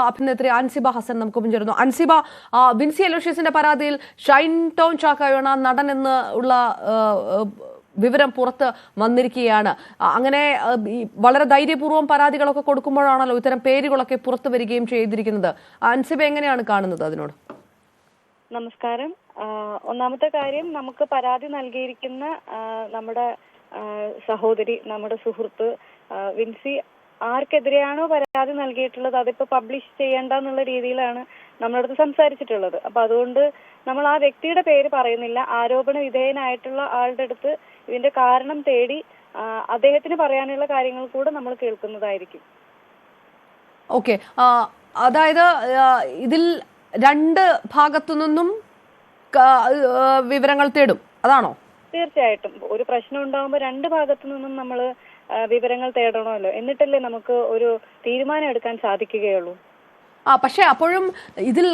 അഭിനേത്രി അൻസിബ ഹസൻ നമുക്ക് മുൻചേരുന്നു. അൻസിബ, വിൻസി അലോഷ്യസിന്റെ പരാതിയിൽ ഷൈൻ ടോം ചാക്കോയാണ് നടൻ എന്ന് ഉള്ള വിവരം പുറത്ത് വന്നിരിക്കുകയാണ്. അങ്ങനെ വളരെ ധൈര്യപൂർവ്വം പരാതികളൊക്കെ കൊടുക്കുമ്പോഴാണല്ലോ ഇത്തരം പേരുകളൊക്കെ പുറത്തു വരികയും ചെയ്തിരിക്കുന്നത്. അൻസിബ എങ്ങനെയാണ് കാണുന്നത് അതിനോട്? നമസ്കാരം. ഒന്നാമത്തെ കാര്യം, നമുക്ക് പരാതി നൽകിയിരിക്കുന്ന നമ്മുടെ സഹോദരി, നമ്മുടെ സുഹൃത്ത് വിൻസി ആർക്കെതിരെയാണോ പരാതി നൽകിയിട്ടുള്ളത് അതിപ്പോ പബ്ലിഷ് ചെയ്യേണ്ട എന്നുള്ള രീതിയിലാണ് നമ്മുടെ അടുത്ത് സംസാരിച്ചിട്ടുള്ളത്. അപ്പൊ അതുകൊണ്ട് നമ്മൾ ആ വ്യക്തിയുടെ പേര് പറയുന്നില്ല. ആരോപണ വിധേയനായിട്ടുള്ള ആളുടെ അടുത്ത് ഇതിന്റെ കാരണം തേടി അദ്ദേഹത്തിന് പറയാനുള്ള കാര്യങ്ങൾ കൂടെ നമ്മൾ കേൾക്കുന്നതായിരിക്കും. ഓക്കെ, അതായത് ഇതിൽ രണ്ട് ഭാഗത്തു നിന്നും വിവരങ്ങൾ തേടും, അതാണോ? തീർച്ചയായിട്ടും. ഒരു പ്രശ്നം ഉണ്ടാകുമ്പോൾ രണ്ട് ഭാഗത്തു നിന്നും നമ്മൾ വിവരങ്ങൾ തേടണമല്ലോ, എന്നിട്ടല്ലേ നമുക്ക് ഒരു തീരുമാനം എടുക്കാൻ സാധിക്കുകയുള്ളൂ. പക്ഷെ അപ്പോഴും ഇതിൽ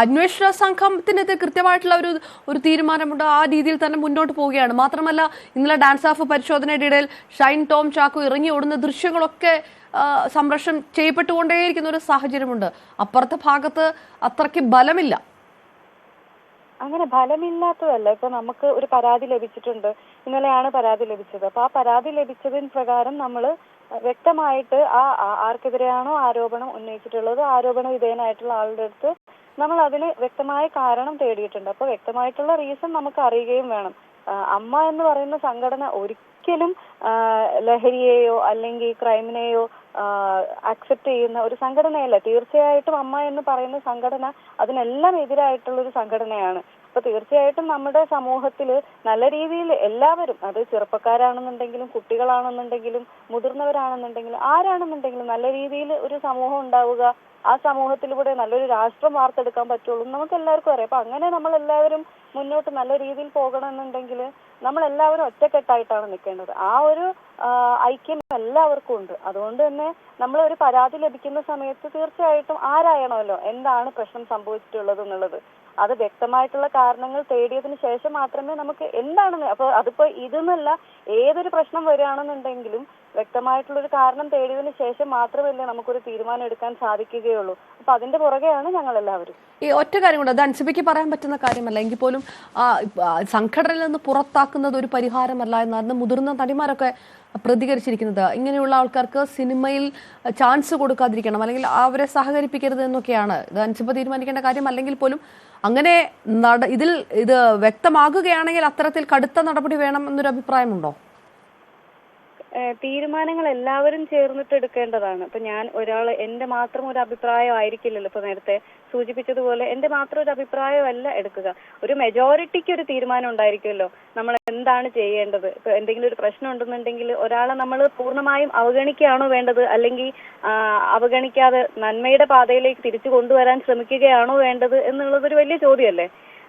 അന്വേഷണ സംഘത്തിനെതിരെ കൃത്യമായിട്ടുള്ള ഒരു തീരുമാനമുണ്ട്. ആ രീതിയിൽ തന്നെ മുന്നോട്ട് പോവുകയാണ്. മാത്രമല്ല, ഇന്നലെ ഡാൻസ് ഓഫ് പരിശോധനയുടെ ഇടയിൽ ഷൈൻ ടോം ചാക്കോ ഇറങ്ങി ഓടുന്ന ദൃശ്യങ്ങളൊക്കെ സംപ്രേഷണം ചെയ്യപ്പെട്ടുകൊണ്ടേയിരിക്കുന്ന ഒരു സാഹചര്യമുണ്ട്. അപ്പുറത്തെ ഭാഗത്ത് അത്രയ്ക്ക് ബലമില്ല. അങ്ങനെ ഫലമില്ലാത്തതല്ല. ഇപ്പൊ നമുക്ക് ഒരു പരാതി ലഭിച്ചിട്ടുണ്ട്, ഇന്നലെയാണ് പരാതി ലഭിച്ചത്. അപ്പൊ ആ പരാതി ലഭിച്ചതിന് പ്രകാരം നമ്മൾ വ്യക്തമായിട്ട് ആർക്കെതിരെയാണോ ആരോപണം ഉന്നയിച്ചിട്ടുള്ളത്, ആരോപണ വിധേയനായിട്ടുള്ള ആളുടെ അടുത്ത് നമ്മൾ അതിന് വ്യക്തമായ കാരണം തേടിയിട്ടുണ്ട്. അപ്പൊ വ്യക്തമായിട്ടുള്ള റീസൺ നമുക്ക് അറിയുകയും വേണം. അമ്മ എന്ന് പറയുന്ന സംഘടന ഒരിക്കലും ലഹരിയെയോ അല്ലെങ്കിൽ ക്രൈമിനെയോ അക്സെപ്റ്റ് ചെയ്യുന്ന ഒരു സംഘടനയല്ല. തീർച്ചയായിട്ടും അമ്മ എന്ന് പറയുന്ന സംഘടന അതിനെല്ലാം എതിരായിട്ടുള്ള ഒരു സംഘടനയാണ്. അപ്പൊ തീർച്ചയായിട്ടും നമ്മുടെ സമൂഹത്തിൽ നല്ല രീതിയിൽ എല്ലാവരും, അത് ചെറുപ്പക്കാരാണെന്നുണ്ടെങ്കിലും കുട്ടികളാണെന്നുണ്ടെങ്കിലും മുതിർന്നവരാണെന്നുണ്ടെങ്കിലും ആരാണെന്നുണ്ടെങ്കിലും നല്ല രീതിയിൽ ഒരു സമൂഹം ഉണ്ടാവുക, ആ സമൂഹത്തിലൂടെ നല്ലൊരു രാഷ്ട്രം വാർത്തെടുക്കാൻ പറ്റുള്ളൂ നമുക്ക് എല്ലാവർക്കും അറിയാം. അപ്പൊ അങ്ങനെ നമ്മളെല്ലാവരും മുന്നോട്ട് നല്ല രീതിയിൽ പോകണമെന്നുണ്ടെങ്കിൽ നമ്മളെല്ലാവരും ഒറ്റക്കെട്ടായിട്ടാണ് നിൽക്കേണ്ടത്. ആ ഒരു ഐക്യം എല്ലാവർക്കും ഉണ്ട്. അതുകൊണ്ട് തന്നെ നമ്മൾ ഒരു പരാതി ലഭിക്കുന്ന സമയത്ത് തീർച്ചയായിട്ടും ആരായണമല്ലോ എന്താണ് പ്രശ്നം സംഭവിച്ചിട്ടുള്ളത് എന്നുള്ളത്, അത് വ്യക്തമായിട്ടുള്ള കാരണങ്ങൾ തേടിയതിനു ശേഷം മാത്രമേ നമുക്ക് എന്താണെന്ന്, അപ്പൊ അതിപ്പോ ഇതെന്നല്ല, ഏതൊരു പ്രശ്നം വരികയാണെന്നുണ്ടെങ്കിലും വ്യക്തമായിട്ടുള്ളൊരു കാരണം തേടിയതിനു ശേഷം മാത്രമല്ലേ നമുക്കൊരു തീരുമാനം എടുക്കാൻ സാധിക്കുകയുള്ളൂ. അപ്പൊ അതിന്റെ പുറകെയാണ് ഞങ്ങൾ എല്ലാവരും. ഈ ഒറ്റ കാര്യം കൂടെ, അത് അൻസിബയ്ക്ക് പറയാൻ പറ്റുന്ന കാര്യമല്ല എങ്കിൽ പോലും സംഘടനയിൽ നിന്ന് പുറത്താക്കുന്നത് ഒരു പരിഹാരമല്ല എന്നാണ് മുതിർന്ന നടിമാരൊക്കെ പ്രതികരിച്ചിരിക്കുന്നത്. ഇങ്ങനെയുള്ള ആൾക്കാർക്ക് സിനിമയിൽ ചാൻസ് കൊടുക്കാതിരിക്കണം, അല്ലെങ്കിൽ അവരെ സഹകരിപ്പിക്കരുത് എന്നൊക്കെയാണ്. ഇത് അൻസിബ തീരുമാനിക്കേണ്ട കാര്യം അല്ലെങ്കിൽ പോലും അങ്ങനെ ഇത് വ്യക്തമാകുകയാണെങ്കിൽ അത്തരത്തിൽ കടുത്ത നടപടി വേണം എന്നൊരു അഭിപ്രായമുണ്ടോ? തീരുമാനങ്ങൾ എല്ലാവരും ചേർന്നിട്ട് എടുക്കേണ്ടതാണ്. ഇപ്പൊ ഞാൻ എന്റെ മാത്രം ഒരു അഭിപ്രായം ആയിരിക്കില്ലല്ലോ. ഇപ്പൊ നേരത്തെ സൂചിപ്പിച്ചതുപോലെ എന്റെ മാത്രം ഒരു അഭിപ്രായമല്ല എടുക്കുക. ഒരു മെജോറിറ്റിക്ക് ഒരു തീരുമാനം ഉണ്ടായിരിക്കുമല്ലോ നമ്മൾ എന്താണ് ചെയ്യേണ്ടത്. ഇപ്പൊ എന്തെങ്കിലും ഒരു പ്രശ്നം ഉണ്ടെന്നുണ്ടെങ്കിൽ ഒരാളെ നമ്മൾ പൂർണ്ണമായും അവഗണിക്കുകയാണോ വേണ്ടത്, അല്ലെങ്കിൽ അവഗണിക്കാതെ നന്മയുടെ പാതയിലേക്ക് തിരിച്ചു കൊണ്ടുവരാൻ ശ്രമിക്കുകയാണോ വേണ്ടത് എന്നുള്ളതൊരു വലിയ ചോദ്യമല്ലേ.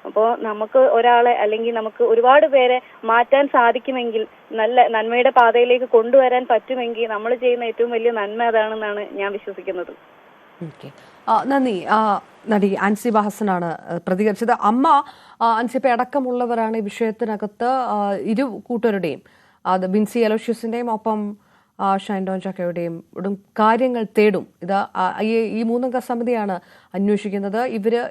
അപ്പോൾ നമുക്ക് ഒരാളെ അല്ലെങ്കിൽ നമുക്ക് ഒരുപാട് പേരെ മാറ്റാൻ സാധിക്കുമെങ്കിൽ, നല്ല നന്മയുടെ പാതയിലേക്ക് കൊണ്ടുവരാൻ പറ്റുമെങ്കിൽ നമ്മൾ ചെയ്യുന്ന ഏറ്റവും വലിയ നന്മ അതാണെന്നാണ് ഞാൻ വിശ്വസിക്കുന്നത്. നന്ദി. നടി അൻസിബ ഹസനാണ് പ്രതികരിച്ചത്. അമ്മ, അൻസിബ അടക്കമുള്ളവരാണ് ഈ വിഷയത്തിനകത്ത് ഇരു കൂട്ടരുടെയും, അത് വിൻസി അലോഷ്യസിന്റെയും ഒപ്പം ഷൈൻ ടോം ചാക്കോയുടെയും കാര്യങ്ങൾ തേടും. ഈ മൂന്നംഗ സമിതിയാണ് അന്വേഷിക്കുന്നത്.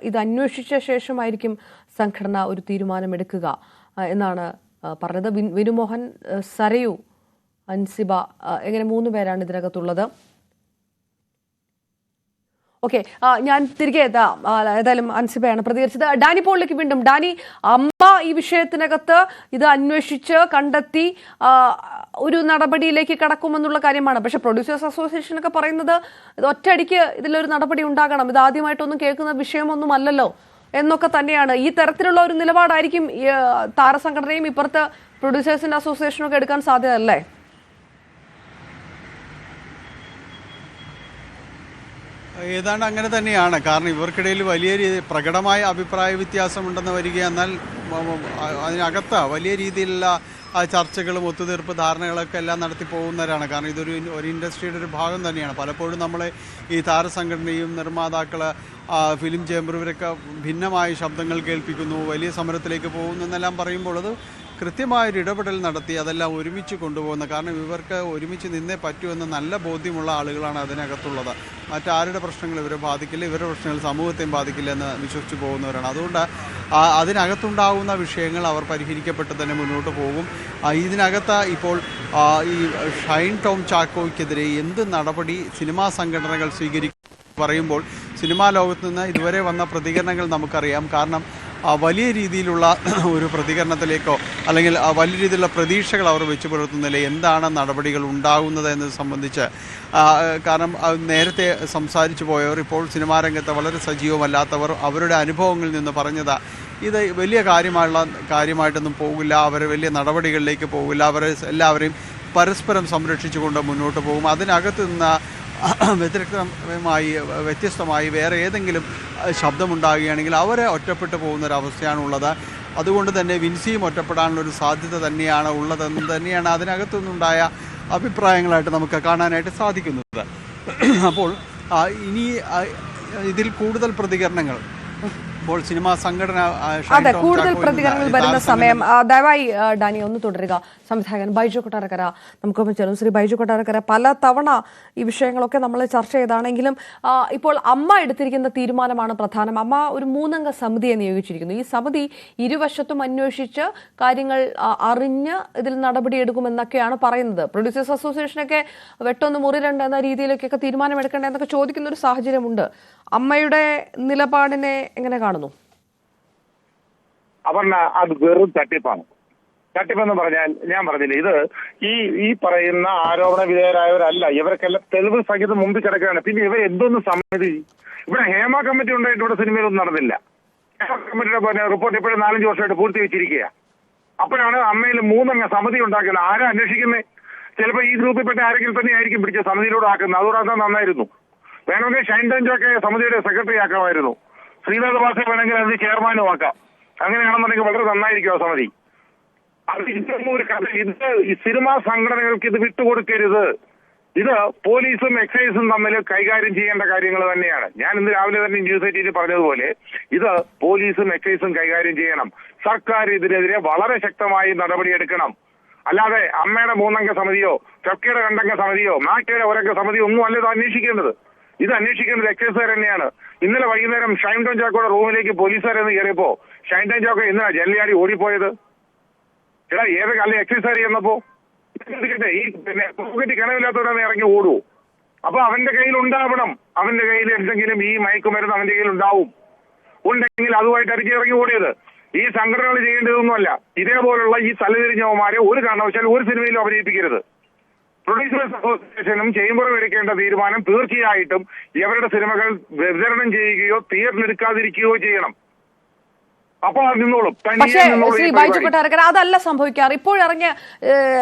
ഇത് അന്വേഷിച്ച ശേഷമായിരിക്കും സംഘടന ഒരു തീരുമാനമെടുക്കുക എന്നാണ് പറഞ്ഞത്. വിനുമോഹൻ, സരയു, അൻസിബ, എങ്ങനെ 3 പേരാണ് ഇതിനകത്തുള്ളത്. ഓക്കെ, ഞാൻ തിരികെ എത്താം. ഏതായാലും അൻസിബയാണ് പ്രതികരിച്ചത്. ഡാനി പോളിലേക്ക് വീണ്ടും. ഡാനി, അമ്മ ഈ വിഷയത്തിനകത്ത് ഇത് അന്വേഷിച്ച് കണ്ടെത്തി ഒരു നടപടിയിലേക്ക് കടക്കുമെന്നുള്ള കാര്യമാണ്. പക്ഷെ പ്രൊഡ്യൂസേഴ്സ് അസോസിയേഷനൊക്കെ പറയുന്നത് ഇത് ഒറ്റയടിക്ക് ഇതിലൊരു നടപടി ഉണ്ടാകണം, ഇത് ആദ്യമായിട്ടൊന്നും കേൾക്കുന്ന വിഷയമൊന്നും അല്ലല്ലോ എന്നൊക്കെ തന്നെയാണ്. ഈ തരത്തിലുള്ള ഒരു നിലപാടായിരിക്കും താരസംഘടനയും ഇപ്പുറത്ത് പ്രൊഡ്യൂസേഴ്സിന്റെ അസോസിയേഷനും ഒക്കെ എടുക്കാൻ സാധ്യത അല്ലേ? ഏതാണ്ട് അങ്ങനെ തന്നെയാണ്. കാരണം ഇവർക്കിടയിൽ വലിയ പ്രകടമായ അഭിപ്രായ വ്യത്യാസമുണ്ടെന്ന് വരിക, എന്നാൽ അതിനകത്ത് വലിയ രീതിയിലുള്ള ചർച്ചകളും ഒത്തുതീർപ്പ് ധാരണകളൊക്കെ എല്ലാം നടത്തി പോകുന്നവരാണ്. കാരണം ഇതൊരു ഇൻഡസ്ട്രിയുടെ ഒരു ഭാഗം തന്നെയാണ്. പലപ്പോഴും നമ്മളെ ഈ താരസംഘടനയും നിർമ്മാതാക്കൾ, ഫിലിം ചേംബർ, ഇവരൊക്കെ ഭിന്നമായ ശബ്ദങ്ങൾ കേൾപ്പിക്കുന്നു, വലിയ സമരത്തിലേക്ക് പോകുന്നു എന്നെല്ലാം പറയുമ്പോൾ അത് കൃത്യമായൊരു ഇടപെടൽ നടത്തി അതെല്ലാം ഒരുമിച്ച് കൊണ്ടുപോകുന്ന, കാരണം ഇവർക്ക് ഒരുമിച്ച് നിന്നേ പറ്റുമെന്ന് നല്ല ബോധ്യമുള്ള ആളുകളാണ് അതിനകത്തുള്ളത്. മറ്റാരുടെ പ്രശ്നങ്ങൾ ഇവരെ ബാധിക്കില്ല, ഇവരുടെ പ്രശ്നങ്ങൾ സമൂഹത്തെയും ബാധിക്കില്ല എന്ന് വിശ്വസിച്ച് പോകുന്നവരാണ്. അതുകൊണ്ട് അതിനകത്തുണ്ടാകുന്ന വിഷയങ്ങൾ അവർ പരിഹരിക്കപ്പെട്ട് തന്നെ മുന്നോട്ട് പോകും. ഇതിനകത്ത് ഇപ്പോൾ ഈ ഷൈൻ ടോം ചാക്കോയ്ക്കെതിരെ എന്ത് നടപടി സിനിമാ സംഘടനകൾ സ്വീകരിക്കും പറയുമ്പോൾ സിനിമാ ലോകത്ത് നിന്ന് ഇതുവരെ വന്ന പ്രതികരണങ്ങൾ നമുക്കറിയാം. കാരണം വലിയ രീതിയിലുള്ള ഒരു പ്രതികരണത്തിലേക്കോ അല്ലെങ്കിൽ വലിയ രീതിയിലുള്ള പ്രതീക്ഷകൾ അവർ വെച്ച് പുലർത്തുന്നില്ല. എന്താണ് നടപടികൾ ഉണ്ടാകുന്നത് എന്നത് സംബന്ധിച്ച്. കാരണം നേരത്തെ സംസാരിച്ചു പോയവർ, ഇപ്പോൾ സിനിമാ രംഗത്ത് വളരെ സജീവമല്ലാത്തവർ അവരുടെ അനുഭവങ്ങളിൽ നിന്ന് പറഞ്ഞത് ഇത് വലിയ കാര്യമായിട്ടൊന്നും പോകില്ല, അവർ വലിയ നടപടികളിലേക്ക് പോകില്ല, അവരെ എല്ലാവരെയും പരസ്പരം സംരക്ഷിച്ചുകൊണ്ട് മുന്നോട്ട് പോകും. അതിനകത്ത് നിന്ന് വ്യത്യസ്തമായി വേറെ ഏതെങ്കിലും ശബ്ദമുണ്ടാകുകയാണെങ്കിൽ അവരെ ഒറ്റപ്പെട്ടു പോകുന്നൊരവസ്ഥയാണുള്ളത്. അതുകൊണ്ട് തന്നെ വിൻസിയും ഒറ്റപ്പെടാനുള്ളൊരു സാധ്യത തന്നെയാണ് ഉള്ളതെന്ന് തന്നെയാണ് അതിനകത്തുനിന്നുണ്ടായ അഭിപ്രായങ്ങളായിട്ട് നമുക്ക് കാണാനായിട്ട് സാധിക്കുന്നത്. അപ്പോൾ ഇനി ഇതിൽ കൂടുതൽ പ്രതികരണങ്ങൾ ഇപ്പോൾ സിനിമാ സംഘടന അതെ കൂടുതൽ പ്രതികരണങ്ങൾ വരുന്ന സമയം ദയവായി ഡാനി ഒന്ന് തുടരുക. സംവിധായകൻ ബൈജു കൊട്ടാരക്കര നമുക്കൊപ്പം ചേർന്നു. ശ്രീ ബൈജു കൊട്ടാരക്കര, പല തവണ ഈ വിഷയങ്ങളൊക്കെ നമ്മൾ ചർച്ച ചെയ്താണെങ്കിലും ഇപ്പോൾ അമ്മ എടുത്തിരിക്കുന്ന തീരുമാനമാണ് പ്രധാനം. അമ്മ ഒരു 3 അംഗ സമിതിയെ നിയോഗിച്ചിരിക്കുന്നു. ഈ സമിതി ഇരുവശത്തും അന്വേഷിച്ച് കാര്യങ്ങൾ അറിഞ്ഞ് ഇതിൽ നടപടിയെടുക്കുമെന്നൊക്കെയാണ് പറയുന്നത്. പ്രൊഡ്യൂസേഴ്സ് അസോസിയേഷനൊക്കെ വെട്ടൊന്ന് മുറിരണ്ട് എന്ന രീതിയിലേക്കൊക്കെ തീരുമാനമെടുക്കേണ്ട എന്നൊക്കെ ചോദിക്കുന്ന ഒരു സാഹചര്യമുണ്ട്. അമ്മയുടെ നിലപാടിനെ എങ്ങനെ കാണുന്നു? അപർണ, അത് വെറും തട്ടിപ്പാണ്. തട്ടിപ്പെന്ന് പറഞ്ഞാൽ ഞാൻ പറഞ്ഞില്ല, ഇത് ഈ പറയുന്ന ആരോപണ വിധേയരായവരല്ല, ഇവർക്കെല്ലാം തെളിവ് സഹിതം മുമ്പിൽ കിടക്കുകയാണ്. പിന്നെ ഇവർ എന്തോന്ന് സമിതി? ഇവിടെ ഹേമ കമ്മിറ്റി ഉണ്ടായിട്ട് ഇവിടെ സിനിമയിലൊന്നും നടന്നില്ല. ഹേമ കമ്മിറ്റിയുടെ റിപ്പോർട്ട് ഇപ്പോഴും 4-5 വർഷമായിട്ട് പൂർത്തീകരിച്ചിരിക്കുക. അപ്പോഴാണ് അമ്മയിൽ 3 അംഗ സമിതി ഉണ്ടാക്കുന്നത്. ആരാ അന്വേഷിക്കുന്നത്? ചിലപ്പോൾ ഈ ഗ്രൂപ്പിൽപ്പെട്ട ആരെങ്കിലും തന്നെ ആയിരിക്കും പിടിച്ച സമിതിയിലൂടെ ആക്കുന്നത്. അതോടൊപ്പം നന്നായിരുന്നു. വേണമെങ്കിൽ ഷൈൻ ടോം ചാക്കോ സമിതിയുടെ സെക്രട്ടറി ആക്കാമായിരുന്നു. ശ്രീനാഥ് ഭാഷ വേണമെങ്കിൽ അതിന് ചെയർമാനും ആക്കാം. അങ്ങനെയാണെന്നുണ്ടെങ്കിൽ വളരെ നന്നായിരിക്കും ആ സമിതി. അത് ഇതൊന്നും ഒരു കഥ. ഇത് ഈ സിനിമാ സംഘടനകൾക്ക് ഇത് വിട്ടുകൊടുക്കരുത്. ഇത് പോലീസും എക്സൈസും തമ്മിൽ കൈകാര്യം ചെയ്യേണ്ട കാര്യങ്ങൾ തന്നെയാണ്. ഞാൻ ഇന്ന് രാവിലെ തന്നെ ന്യൂസ് 18 പറഞ്ഞതുപോലെ ഇത് പോലീസും എക്സൈസും കൈകാര്യം ചെയ്യണം. സർക്കാർ ഇതിനെതിരെ വളരെ ശക്തമായി നടപടിയെടുക്കണം. അല്ലാതെ അമ്മയുടെ 3 അംഗ സമിതിയോ ചൊക്കയുടെ 2 അംഗ സമിതിയോ മാറ്റയുടെ 1 അംഗ സമിതിയോ ഒന്നും അല്ല ഇത് അന്വേഷിക്കേണ്ടത്. ഇത് അന്വേഷിക്കേണ്ടത് എക്സൈസുകാർ തന്നെയാണ്. ഇന്നലെ വൈകുന്നേരം ഷൈൻ ടോം ചാക്കോയുടെ റൂമിലേക്ക് പോലീസുകാരെന്ന് കയറിയപ്പോ ഷൈൻ ടോം ചാക്കോ ഇന്നലെ ജനലിയാടി ഓടിപ്പോയത്. എടാ ഏതൊക്കെ അല്ലെ എക്സൈസുകാർ ചെന്നപ്പോ ഈ പിന്നെ പോക്കറ്റ് കിണവില്ലാത്തവരെ ഇറങ്ങി ഓടുവോ? അപ്പൊ അവന്റെ കയ്യിൽ ഉണ്ടാവണം. അവന്റെ കയ്യിൽ എന്തെങ്കിലും ഈ മയക്കുമരുന്ന് അവന്റെ കയ്യിൽ ഉണ്ടാവും. ഉണ്ടെങ്കിൽ അതുമായിട്ട് ഇറങ്ങി ഓടിയത്. ഈ സംഘടനകൾ ചെയ്യേണ്ടതൊന്നുമല്ല. ഇതേപോലുള്ള ഈ തലതിരിഞ്ഞവന്മാരെ ഒരു കാരണവശാലും ഒരു സിനിമയിലും അഭിനയിപ്പിക്കരുത്. പ്രൊഡ്യൂസേഴ്സ് അസോസിയേഷനും ചേംബറും എടുക്കേണ്ട തീരുമാനം തീർച്ചയായിട്ടും ഇവരുടെ സിനിമകൾ വിതരണം ചെയ്യുകയോ തിയേറ്ററിൽ എടുക്കാതിരിക്കുകയോ ചെയ്യണം. അപ്പോൾ അത് നിന്നോളും. പക്ഷേ ശ്രീ ബൈജു കൊട്ടാരക്കര, അതല്ല സംഭവിക്കാറ്. ഇപ്പോഴിറങ്ങിയ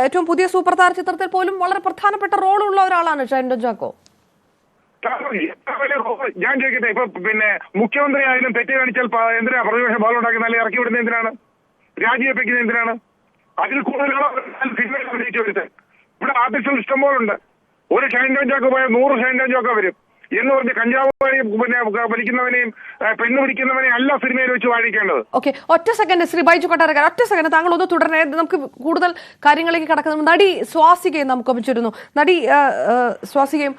ഏറ്റവും പുതിയ സൂപ്പർ താര ചിത്രത്തിൽ പോലും വളരെ പ്രധാനപ്പെട്ട റോളുള്ള ഒരാളാണ് ഷൈൻ ടോം ചാക്കോ. ഞാൻ ചോദിക്കട്ടെ, ഇപ്പൊ പിന്നെ മുഖ്യമന്ത്രി ആയാലും തെറ്റ് കാണിച്ചാൽ എന്തിനാ പ്രതിപക്ഷ ബഹളമുണ്ടാക്കി നല്ല ഇറക്കി വിടുന്നത്? എന്തിനാണ് രാജിവെപ്പിക്കുന്നത്? എന്തിനാണ്? അതിൽ കൂടുതലാണോ സിനിമയിൽ അഭിനയിച്ചു വരുന്നത്? ഇവിടെ ആർട്ടിസ്റ്റുകൾ ഇഷ്ടംപോലുണ്ട്. ഒരു ഷൈൻ ടോം ചാക്കോ പോയാൽ 100 ഷൈൻ ടോം ചാക്കോ വരും എന്ന് പറഞ്ഞ് കഞ്ചാവ് പിന്നെ വലിക്കുന്നവനെയും പെണ്ണ് പിടിക്കുന്നവനെയും അല്ല സിനിമയിൽ വെച്ച് വാഴിക്കേണ്ടത്. ഓക്കെ, ഒറ്റ സെക്കൻഡ് ശ്രീ ബൈജു കൊട്ടാരക്കര, ഒറ്റ സെക്കൻഡ് താങ്കൾ ഒന്ന് തുടരണേ. നമുക്ക് കൂടുതൽ കാര്യങ്ങളിലേക്ക് കടക്കുന്നു. നടി സ്വാസികയും നമുക്ക് വെച്ചിരുന്നു. നടി സ്വാസിക